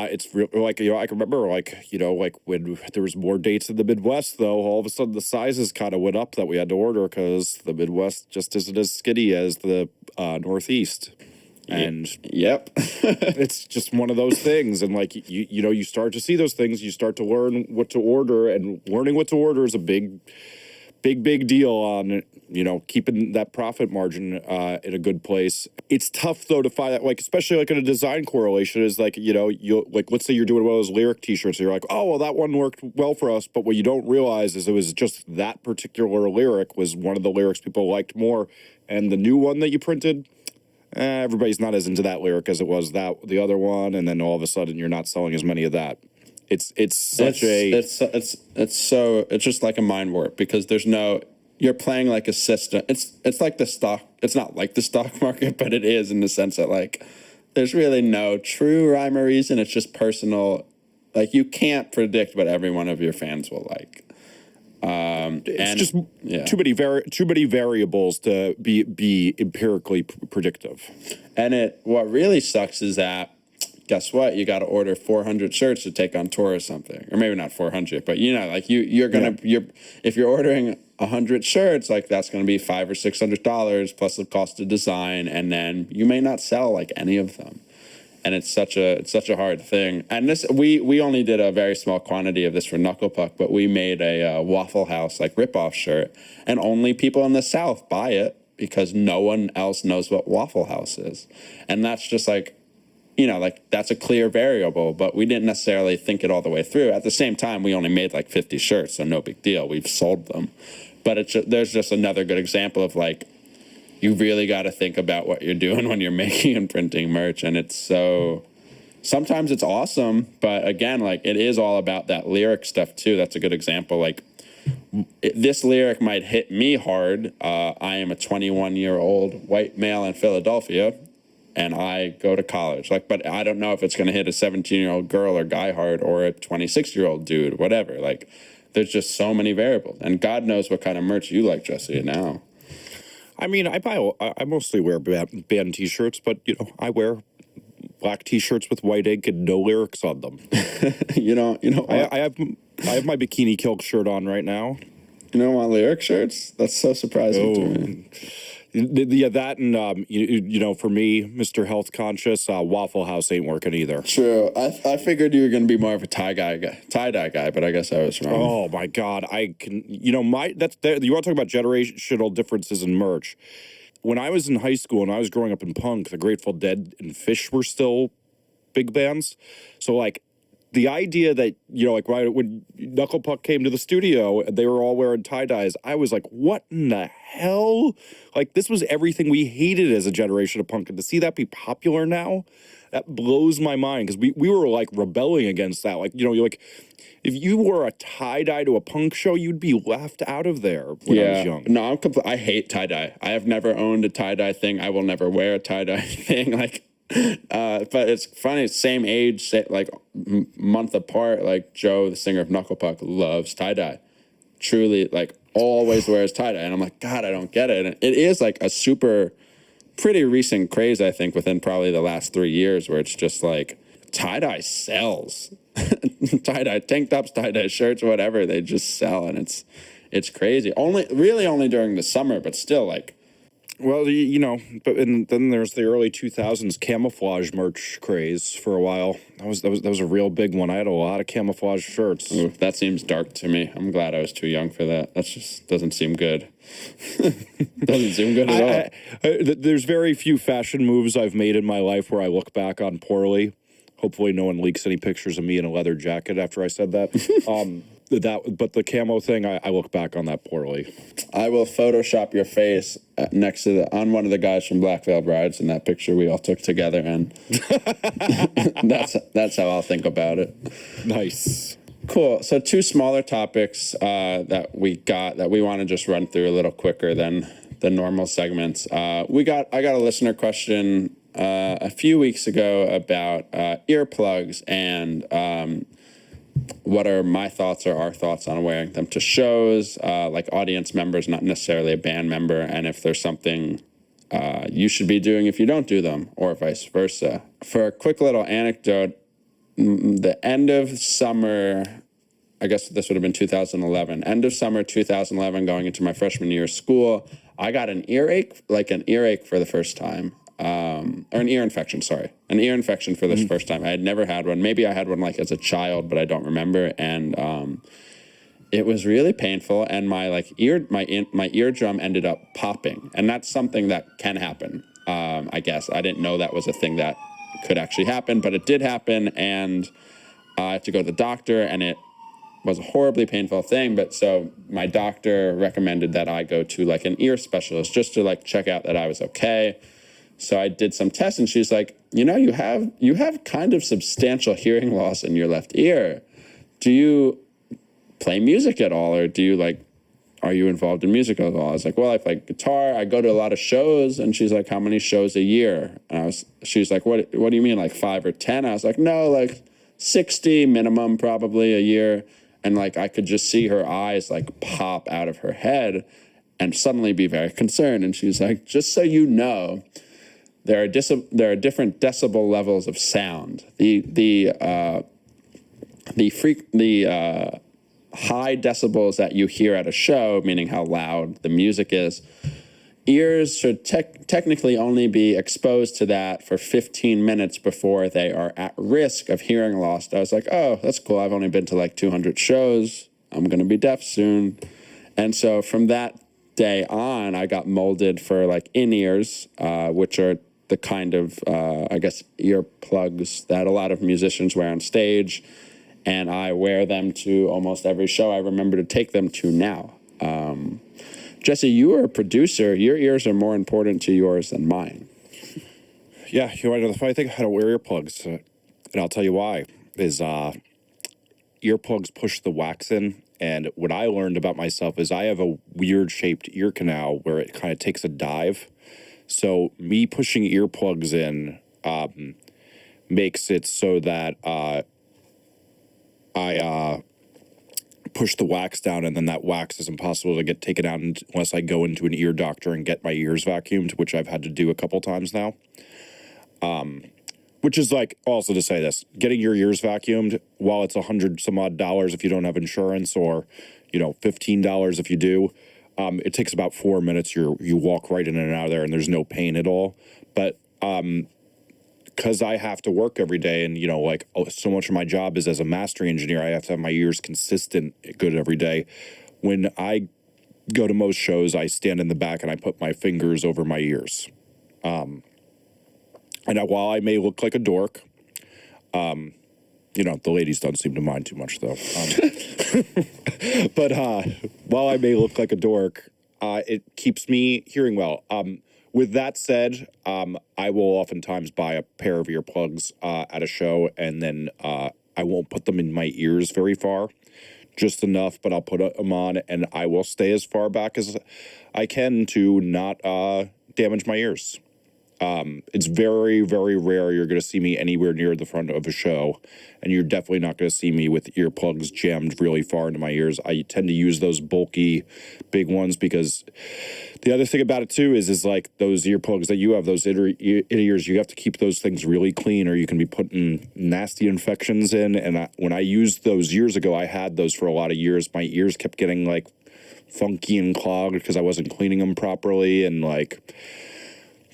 it's real, like, I can remember like, like when there was more dates in the Midwest, though, all of a sudden the sizes kind of went up that we had to order because the Midwest just isn't as skinny as the Northeast. And yep, it's just one of those things. And like, you start to see those things, you start to learn what to order, and learning what to order is a big deal on, keeping that profit margin in a good place. It's tough though to find that, like, especially like in a design correlation, is like, you like, let's say you're doing one of those lyric t-shirts and you're like, oh, well, that one worked well for us. But what you don't realize is it was just that particular lyric was one of the lyrics people liked more. And the new one that you printed, everybody's not as into that lyric as it was the other one. And then all of a sudden you're not selling as many of that. It's just like a mind warp, because you're playing like a system. It's like the stock. It's not like the stock market, but it is, in the sense that like there's really no true rhyme or reason. It's just personal. Like, you can't predict what every one of your fans will like. It's too many variables to be empirically predictive. And what really sucks is that, guess what? You got to order 400 shirts to take on tour or something, or maybe not 400, but like if you're ordering 100 shirts, like that's going to be $500 or $600 plus the cost of design, and then you may not sell like any of them. And it's such a hard thing. And this, we only did a very small quantity of this for Knucklepuck, but we made a Waffle House like ripoff shirt, and only people in the South buy it because no one else knows what Waffle House is. And that's just like, that's a clear variable, but we didn't necessarily think it all the way through. At the same time, we only made like 50 shirts, so no big deal. We've sold them. But there's just another good example of like, you really got to think about what you're doing when you're making and printing merch. And sometimes it's awesome, but again, like, it is all about that lyric stuff too. That's a good example. Like, this lyric might hit me hard. I am a 21-year-old white male in Philadelphia, and I go to college. Like, but I don't know if it's going to hit a 17-year-old girl or guy hard, or a 26-year-old dude, whatever. Like, there's just so many variables, and God knows what kind of merch you like, Jesse, now. I mean, I mostly wear band t-shirts, but I wear black t-shirts with white ink and no lyrics on them. I have my Bikini Kill shirt on right now. You don't want lyric shirts? That's so surprising to me. Yeah, that and for me, Mr. Health Conscious, Waffle House ain't working either. True. I figured you were going to be more of a tie-dye guy, but I guess I was wrong. Oh my God, I can. You want to talk about generational differences in merch. When I was in high school and I was growing up in punk, the Grateful Dead and Fish were still big bands. So like, the idea that, like right when Knuckle Puck came to the studio and they were all wearing tie-dyes, I was like, what in the hell? Like, this was everything we hated as a generation of punk. And to see that be popular now, that blows my mind, because we were like rebelling against that. Like, you're like, if you wore a tie-dye to a punk show, you'd be left out of there when I was young. No, I hate tie-dye. I have never owned a tie-dye thing. I will never wear a tie-dye thing. Like, but it's funny, same age, like month apart, like Joe, the singer of Knuckle Puck, loves tie-dye. Truly, like, always wears tie-dye. And I'm like, God, I don't get it. And it is like a pretty recent craze, I think, within probably the last 3 years, where it's just like, tie-dye sells. Tie-dye tank tops, tie-dye shirts, whatever, they just sell. And it's crazy. Only during the summer, but still, like, well, but then there's the early 2000s camouflage merch craze for a while. That was a real big one. I had a lot of camouflage shirts. Ooh, that seems dark to me. I'm glad I was too young for that. That just doesn't seem good. Doesn't seem good at all. There's very few fashion moves I've made in my life where I look back on poorly. Hopefully no one leaks any pictures of me in a leather jacket after I said that. But the camo thing, I look back on that poorly. I will Photoshop your face next to on one of the guys from Black Veil Brides in that picture we all took together, and that's how I'll think about it. Nice. Cool. So 2 smaller topics that we want to just run through a little quicker than the normal segments. I got a listener question a few weeks ago about earplugs and what are my thoughts or our thoughts on wearing them to shows, like audience members, not necessarily a band member, and if there's something you should be doing if you don't do them, or vice versa. For a quick little anecdote, the end of summer, I guess this would have been 2011, end of summer 2011, going into my freshman year of school, I got an earache for the first time. Or an ear infection for the first time. I had never had one. Maybe I had one like as a child, but I don't remember. And it was really painful. And my eardrum ended up popping. And that's something that can happen. I guess I didn't know that was a thing that could actually happen, but it did happen. And I had to go to the doctor, and it was a horribly painful thing. But so my doctor recommended that I go to like an ear specialist just to like check out that I was okay. So I did some tests, and she's like, you have kind of substantial hearing loss in your left ear. Do you play music at all, or are you involved in music at all? I was like, well, I play guitar. I go to a lot of shows. And she's like, how many shows a year? And she's like, what do you mean, like 5 or 10? I was like, no, like 60 minimum probably a year. And like, I could just see her eyes like pop out of her head and suddenly be very concerned. And she's like, just so you know, there are different decibel levels of sound. The high decibels that you hear at a show, meaning how loud the music is, ears should technically only be exposed to that for 15 minutes before they are at risk of hearing loss. I was like, oh, that's cool. I've only been to like 200 shows. I'm going to be deaf soon. And so from that day on, I got molded for like in-ears, which are the kind of, I guess, earplugs that a lot of musicians wear on stage. And I wear them to almost every show I remember to take them to now. Jesse, you are a producer. Your ears are more important to yours than mine. Yeah, you want to know the funny thing? I don't wear earplugs, and I'll tell you why. Is earplugs push the wax in, and what I learned about myself is I have a weird-shaped ear canal where it kind of takes a dive. So me pushing earplugs in makes it so that I push the wax down, and then that wax is impossible to get taken out unless I go into an ear doctor and get my ears vacuumed, which I've had to do a couple times now. Which is like, also to say this, getting your ears vacuumed, while it's $100 some odd if you don't have insurance, or $15 if you do, it takes about 4 minutes. You walk right in and out of there, and there's no pain at all. But because I have to work every day, and so much of my job is as a mastering engineer, I have to have my ears consistent good every day. When I go to most shows, I stand in the back and I put my fingers over my ears. And while I may look like a dork, The ladies don't seem to mind too much, though. But while I may look like a dork, it keeps me hearing well. With that said, I will oftentimes buy a pair of earplugs at a show, and then I won't put them in my ears very far, just enough, but I'll put them on, and I will stay as far back as I can to not damage my ears. It's very, very rare you're going to see me anywhere near the front of a show, and you're definitely not going to see me with earplugs jammed really far into my ears. I tend to use those bulky, big ones because the other thing about it too is like those earplugs that you have, those inner ears, you have to keep those things really clean, or you can be putting nasty infections in. And when I used those years ago, I had those for a lot of years. My ears kept getting like funky and clogged because I wasn't cleaning them properly, and like.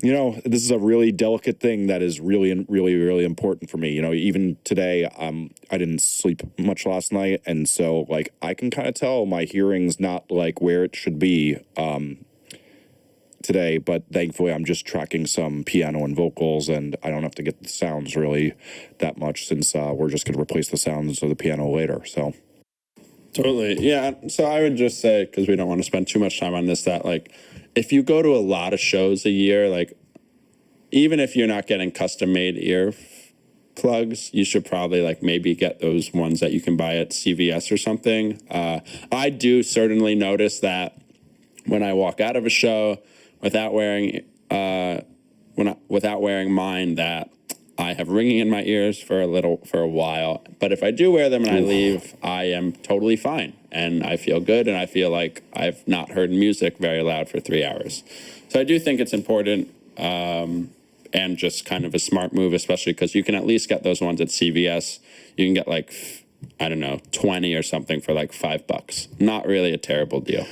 This is a really delicate thing that is really, really, really important for me. Even today, I didn't sleep much last night, and so like I can kind of tell my hearing's not like where it should be today. But thankfully, I'm just tracking some piano and vocals, and I don't have to get the sounds really that much since we're just going to replace the sounds of the piano later. So. Totally. Yeah. So I would just say, because we don't want to spend too much time on this, that like if you go to a lot of shows a year, like even if you're not getting custom made ear plugs, you should probably like maybe get those ones that you can buy at CVS or something. I do certainly notice that when I walk out of a show without wearing mine, that I have ringing in my ears for a while. But if I do wear them and I leave, I am totally fine. And I feel good, and I feel like I've not heard music very loud for 3 hours. So I do think it's important and just kind of a smart move, especially because you can at least get those ones at CVS. You can get like, I don't know, 20 or something for like $5. Not really a terrible deal.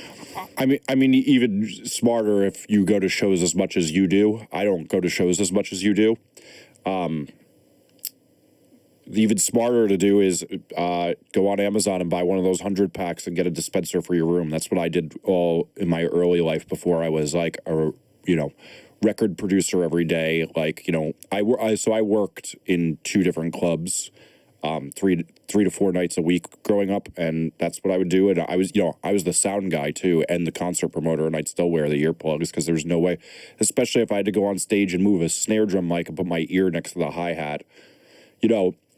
I mean, even smarter if you go to shows as much as you do. I don't go to shows as much as you do. Even smarter to do is go on Amazon and buy one of those 100 packs and get a dispenser for your room. That's what I did all in my early life before I was like a record producer every day. Like I worked in 2 different clubs, 3 to 4 nights a week growing up, and that's what I would do. And I was the sound guy too, and the concert promoter, and I'd still wear the earplugs because there's no way, especially if I had to go on stage and move a snare drum mic and put my ear next to the hi-hat.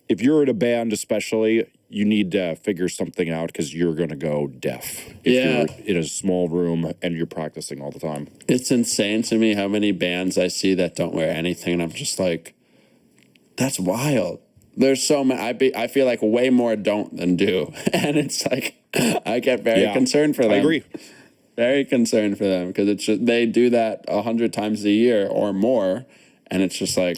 If you're in a band especially, you need to figure something out because you're going to go deaf if you're in a small room and you're practicing all the time. It's insane to me how many bands I see that don't wear anything, and I'm just like, that's wild. There's so many. I feel like way more don't than do, and it's like I get very concerned for them. I agree. Very concerned for them because it's just, they do that 100 times a year or more, and it's just like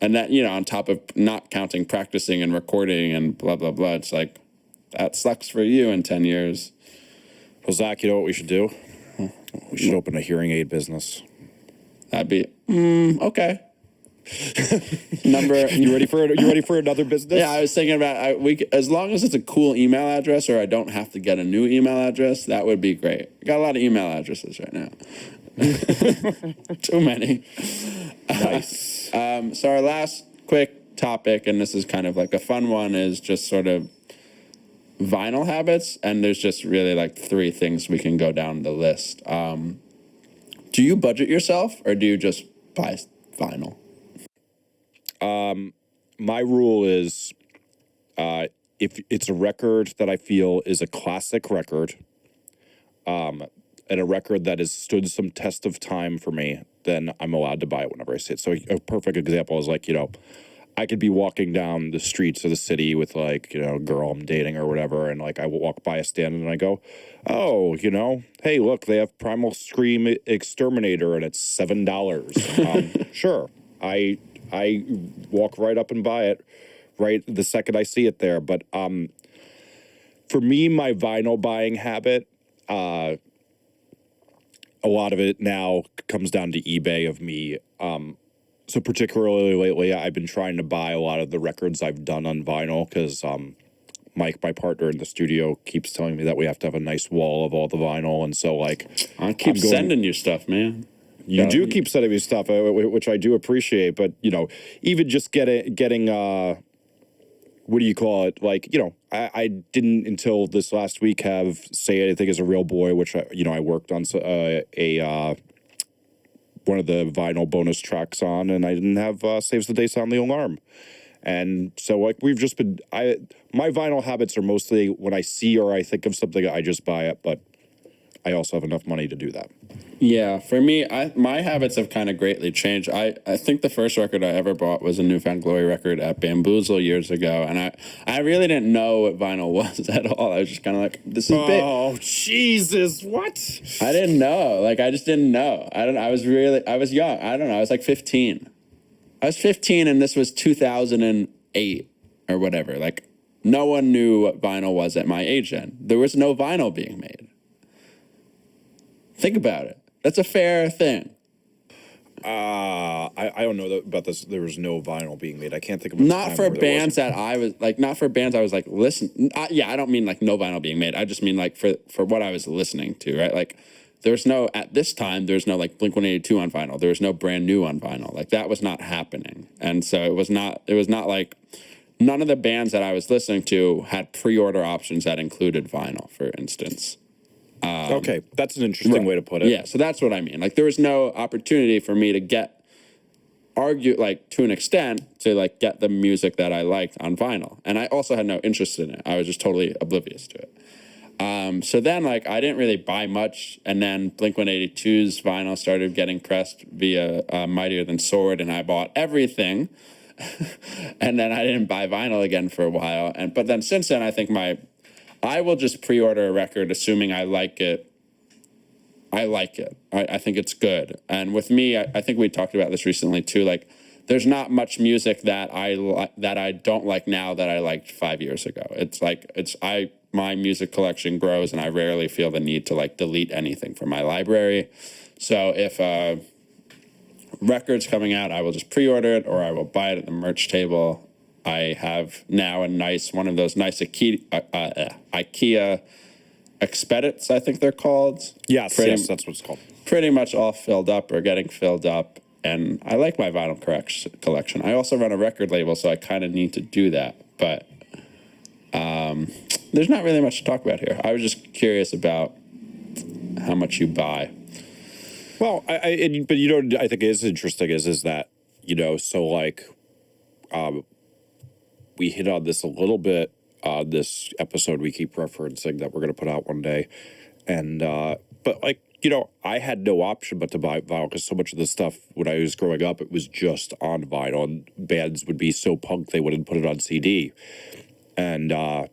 and that on top of not counting practicing and recording and blah blah blah. It's like that sucks for you in 10 years. Well, Zach, you know what we should do? We should open a hearing aid business. That'd be okay. You ready for another business? Yeah, I was thinking about as long as it's a cool email address, or I don't have to get a new email address, that would be great. I got a lot of email addresses right now. Too many. Nice. So our last quick topic, and this is kind of like a fun one, is just sort of vinyl habits, and there's just really like 3 things we can go down the list. Do you budget yourself, or do you just buy vinyl? My rule is if it's a record that I feel is a classic record, and a record that has stood some test of time for me, then I'm allowed to buy it whenever I see it. So a perfect example is like, I could be walking down the streets of the city with like, a girl I'm dating or whatever, and like I will walk by a stand and I go, oh, hey, look, they have Primal Scream Exterminator and it's $7. Sure. I walk right up and buy it right the second I see it there. But for me, my vinyl buying habit, a lot of it now comes down to eBay of me. So particularly lately, I've been trying to buy a lot of the records I've done on vinyl because Mike, my partner in the studio, keeps telling me that we have to have a nice wall of all the vinyl. And so, like, I keep sending you stuff, man. You do keep sending me stuff, which I do appreciate. But, even just getting what do you call it? Like, I didn't until this last week have Say Anything As a Real Boy, which I worked on one of the vinyl bonus tracks on, and I didn't have Saves the Day Sound the Alarm. And so, like, we've just been, my vinyl habits are mostly when I see or I think of something, I just buy it, but I also have enough money to do that. Yeah, for me, my habits have kind of greatly changed. I think the first record I ever bought was a Newfound Glory record at Bamboozle years ago, and I really didn't know what vinyl was at all. I was just kind of like, this is big. Oh, Jesus, what? I didn't know. Like, I just didn't know. I was young. I don't know. I was like 15. I was 15, and this was 2008 or whatever. Like, no one knew what vinyl was at my age then. There was no vinyl being made. Think about it. That's a fair thing. I don't know about this. There was no vinyl being made. I can't think of not for bands that I was like. Not for bands I was like listen. Yeah, I don't mean like no vinyl being made. I just mean like for what I was listening to. Right, like there's no at this time. There's no like Blink-182 on vinyl. There was no Brand New on vinyl. Like that was not happening. And so it was not. It was not like none of the bands that I was listening to had pre-order options that included vinyl, for instance. Okay, that's an interesting way to put it. Yeah, so that's what I mean. Like, there was no opportunity for me to argue, like, to an extent, to, like, get the music that I liked on vinyl. And I also had no interest in it. I was just totally oblivious to it. So then, like, I didn't really buy much. And then Blink-182's vinyl started getting pressed via Mightier Than Sword, and I bought everything. And then I didn't buy vinyl again for a while. But then since then, I think I will just pre-order a record assuming I like it. I like it. I think it's good. And with me, I think we talked about this recently too. Like, there's not much music that I don't like now that I liked 5 years ago. It's like my music collection grows, and I rarely feel the need to like delete anything from my library. So if a record's coming out, I will just pre-order it, or I will buy it at the merch table. I have now one of those nice IKEA Expedits, I think they're called. Yes, that's what it's called. Pretty much all filled up or getting filled up. And I like my vinyl collection. I also run a record label, so I kind of need to do that. But there's not really much to talk about here. I was just curious about how much you buy. Well, but I think is interesting is that, so like, we hit on this a little bit on this episode we keep referencing that we're going to put out one day. And, but like, I had no option but to buy vinyl because so much of the stuff when I was growing up, it was just on vinyl, and bands would be so punk they wouldn't put it on CD. And I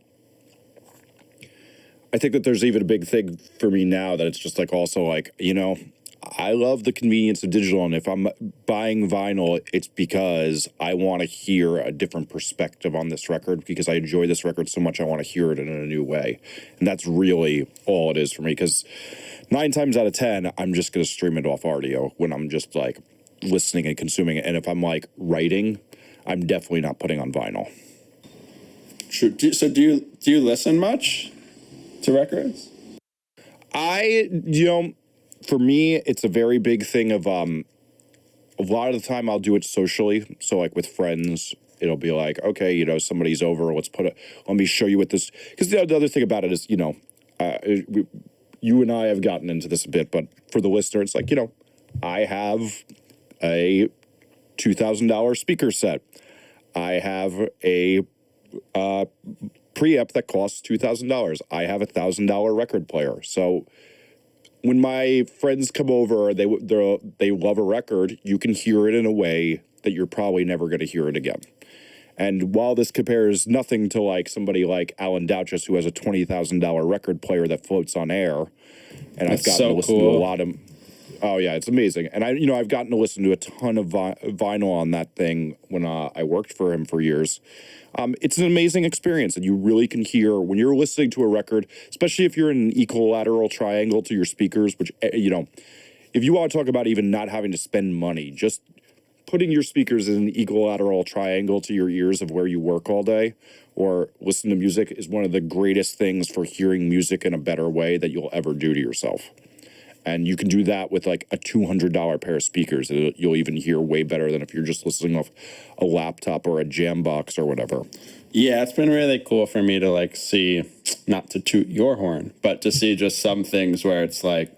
think that there's even a big thing for me now that it's just like also like, I love the convenience of digital, and if I'm buying vinyl, it's because I want to hear a different perspective on this record because I enjoy this record so much I want to hear it in a new way. And that's really all it is for me, because 9 times out of 10, I'm just going to stream it off audio when I'm just like listening and consuming it. And if I'm like writing, I'm definitely not putting on vinyl. True. So do you listen much to records? For me, it's a very big thing of a lot of the time I'll do it socially. So like with friends, it'll be like, okay, somebody's over, let me show you what this, because the other thing about it is, you and I have gotten into this a bit, but for the listener, it's like, I have a $2,000 speaker set. I have a preamp that costs $2,000. I have a $1,000 record player. So when my friends come over, they love a record, you can hear it in a way that you're probably never going to hear it again. And while this compares nothing to like somebody like Alan Douches, who has a $20,000 record player that floats on air, and I've gotten to listen to a lot of. Oh yeah, it's amazing. And I've gotten to listen to a ton of vinyl on that thing when I worked for him for years. It's an amazing experience, and you really can hear when you're listening to a record, especially if you're in an equilateral triangle to your speakers, which, if you want to talk about even not having to spend money, just putting your speakers in an equilateral triangle to your ears of where you work all day or listen to music is one of the greatest things for hearing music in a better way that you'll ever do to yourself. And you can do that with like a $200 pair of speakers. You'll even hear way better than if you're just listening off a laptop or a jam box or whatever. Yeah, it's been really cool for me to like see, not to toot your horn, but to see just some things where it's like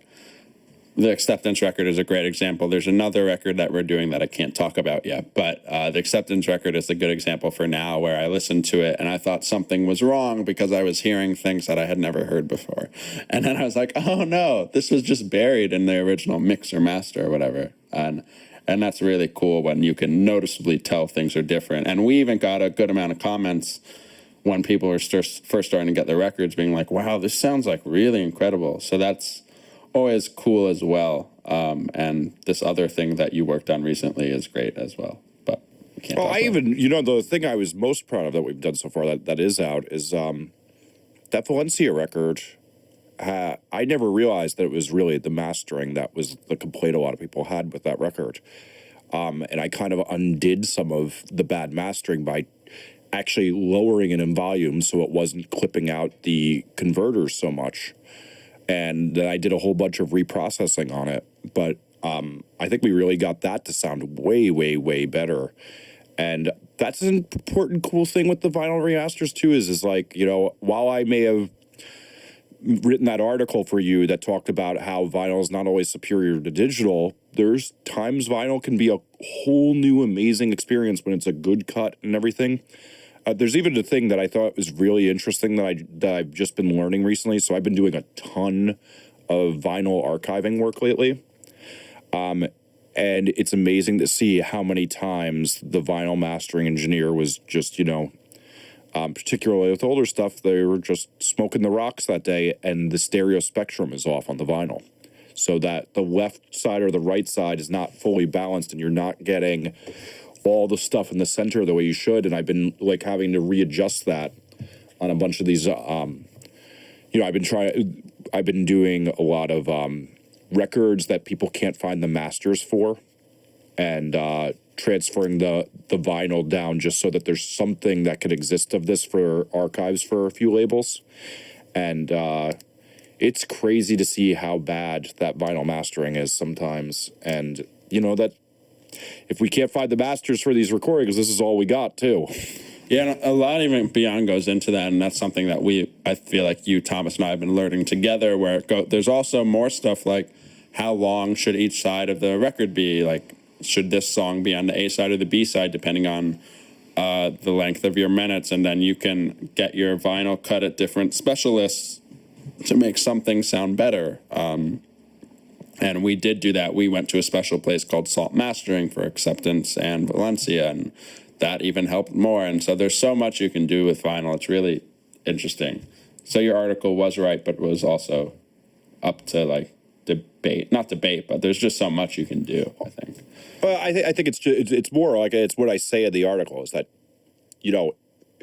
the acceptance record is a great example. There's another record that we're doing that I can't talk about yet, but the acceptance record is a good example for now, where I listened to it and I thought something was wrong because I was hearing things that I had never heard before. And then I was like, oh no, this was just buried in the original mix or master or whatever. And that's really cool when you can noticeably tell things are different. And we even got a good amount of comments when people were first starting to get their records being like, wow, this sounds like really incredible. So that's always cool as well. And this other thing that you worked on recently is great as well. But we can't. Well, talk I about even, the thing I was most proud of that we've done so far that is out is that Valencia record. I never realized that it was really the mastering that was the complaint a lot of people had with that record. And I kind of undid some of the bad mastering by actually lowering it in volume so it wasn't clipping out the converters so much. And then I did a whole bunch of reprocessing on it. But I think we really got that to sound way, way, way better. And that's an important, cool thing with the vinyl remasters, too, is like, while I may have written that article for you that talked about how vinyl is not always superior to digital, there's times vinyl can be a whole new amazing experience when it's a good cut and everything. There's even a thing that I thought was really interesting that I've just been learning recently. So I've been doing a ton of vinyl archiving work lately. And it's amazing to see how many times the vinyl mastering engineer was just, particularly with older stuff, they were just smoking the rocks that day and the stereo spectrum is off on the vinyl. So that the left side or the right side is not fully balanced and you're not getting all the stuff in the center the way you should. And I've been like having to readjust that on a bunch of these, I've been doing a lot of records that people can't find the masters for and transferring the vinyl down just so that there's something that could exist of this for archives for a few labels. And it's crazy to see how bad that vinyl mastering is sometimes. And, that if we can't find the masters for these recordings, this is all we got, too. Yeah, and a lot even beyond goes into that, and that's something that I feel like you, Thomas, and I have been learning together, where there's also more stuff like how long should each side of the record be? Like, should this song be on the A side or the B side, depending on the length of your minutes? And then you can get your vinyl cut at different specialists to make something sound better. And we did do that. We went to a special place called Salt Mastering for Acceptance and Valencia, and that even helped more. And so there's so much you can do with vinyl. It's really interesting. So your article was right, but was also up to like not debate, but there's just so much you can do, I think. Well, I think it's more like it's what I say in the article is that,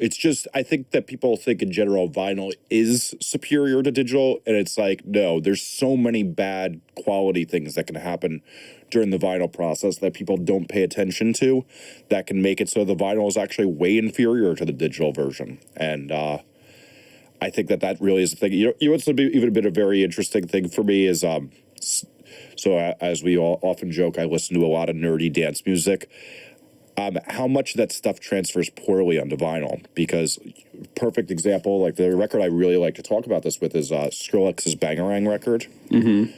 it's just, I think that people think in general vinyl is superior to digital, and it's like, no, there's so many bad quality things that can happen during the vinyl process that people don't pay attention to that can make it so the vinyl is actually way inferior to the digital version. And I think that really is the thing. What's even been a very interesting thing for me is, as we all often joke, I listen to a lot of nerdy dance music. How much that stuff transfers poorly onto vinyl, because perfect example, like the record I really like to talk about this with is Skrillex's Bangarang record. Mm-hmm.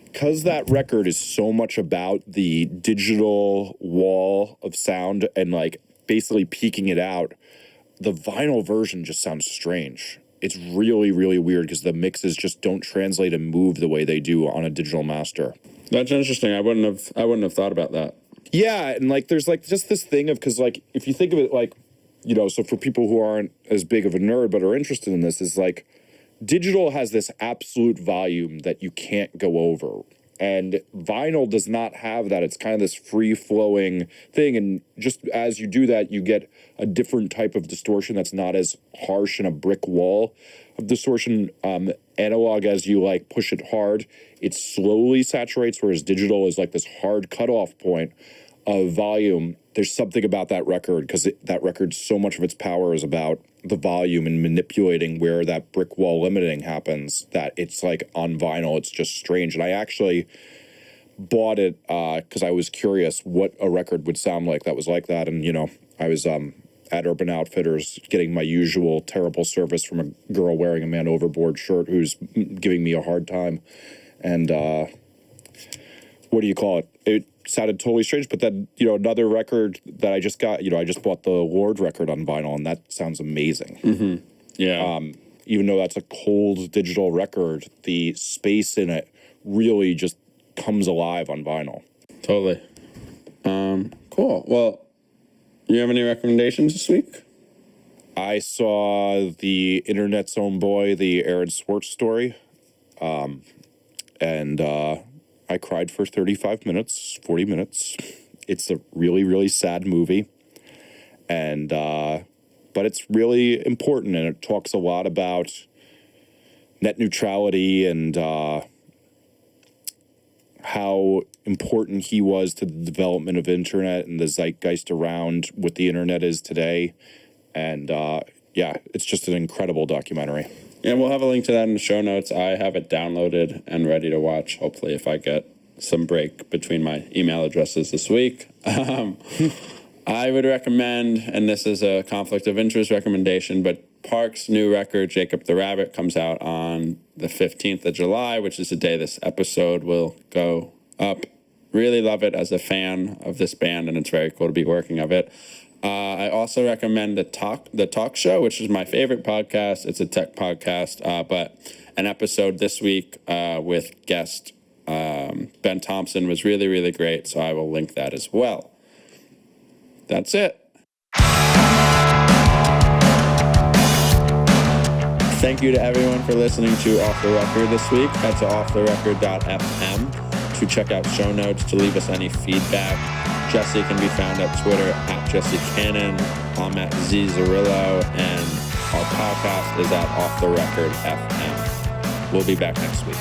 Because that record is so much about the digital wall of sound and like basically peaking it out, the vinyl version just sounds strange. It's really, really weird because the mixes just don't translate and move the way they do on a digital master. That's interesting. I wouldn't have thought about that. Yeah, and like there's like just this thing of, because like if you think of it like, so for people who aren't as big of a nerd but are interested in this, is like digital has this absolute volume that you can't go over. And vinyl does not have that. It's kind of this free-flowing thing. And just as you do that, you get a different type of distortion that's not as harsh in a brick wall of distortion. Analog, as you like push it hard, it slowly saturates, whereas digital is like this hard cutoff point of volume. There's something about that record, because that record, so much of its power is about the volume and manipulating where that brick wall limiting happens, that it's like on vinyl, it's just strange. And I actually bought it because I was curious what a record would sound like that was like that. And, I was at Urban Outfitters, getting my usual terrible service from a girl wearing a Man Overboard shirt who's giving me a hard time. And what do you call it? It sounded totally strange, but then, another record that I just got, I just bought the Lord record on vinyl, and that sounds amazing. Mm-hmm. Yeah. Even though that's a cold digital record, the space in it really just comes alive on vinyl. Totally. Cool. Well, you have any recommendations this week? I saw the Internet's Own Boy, the Aaron Swartz story, and I cried for 35 minutes, 40 minutes. It's a really, really sad movie, and but it's really important, and it talks a lot about net neutrality and how important he was to the development of internet and the zeitgeist around what the internet is today. And it's just an incredible documentary. Yeah, we'll have a link to that in the show notes. I have it downloaded and ready to watch, hopefully, if I get some break between my email addresses this week. I would recommend, and this is a conflict of interest recommendation, but Park's new record, Jacob the Rabbit, comes out on the 15th of July, which is the day this episode will go up. Really love it as a fan of this band, and it's very cool to be working of it. I also recommend the Talk Show, which is my favorite podcast. It's a tech podcast, but an episode this week with guest Ben Thompson was really, really great, so I will link that as well. That's it. Thank you to everyone for listening to Off the Record this week. Head to offtherecord.fm to check out show notes, to leave us any feedback. Jesse can be found at Twitter at Jesse Cannon. I'm at Zarrillo, and our podcast is at Off the Record FM. We'll be back next week.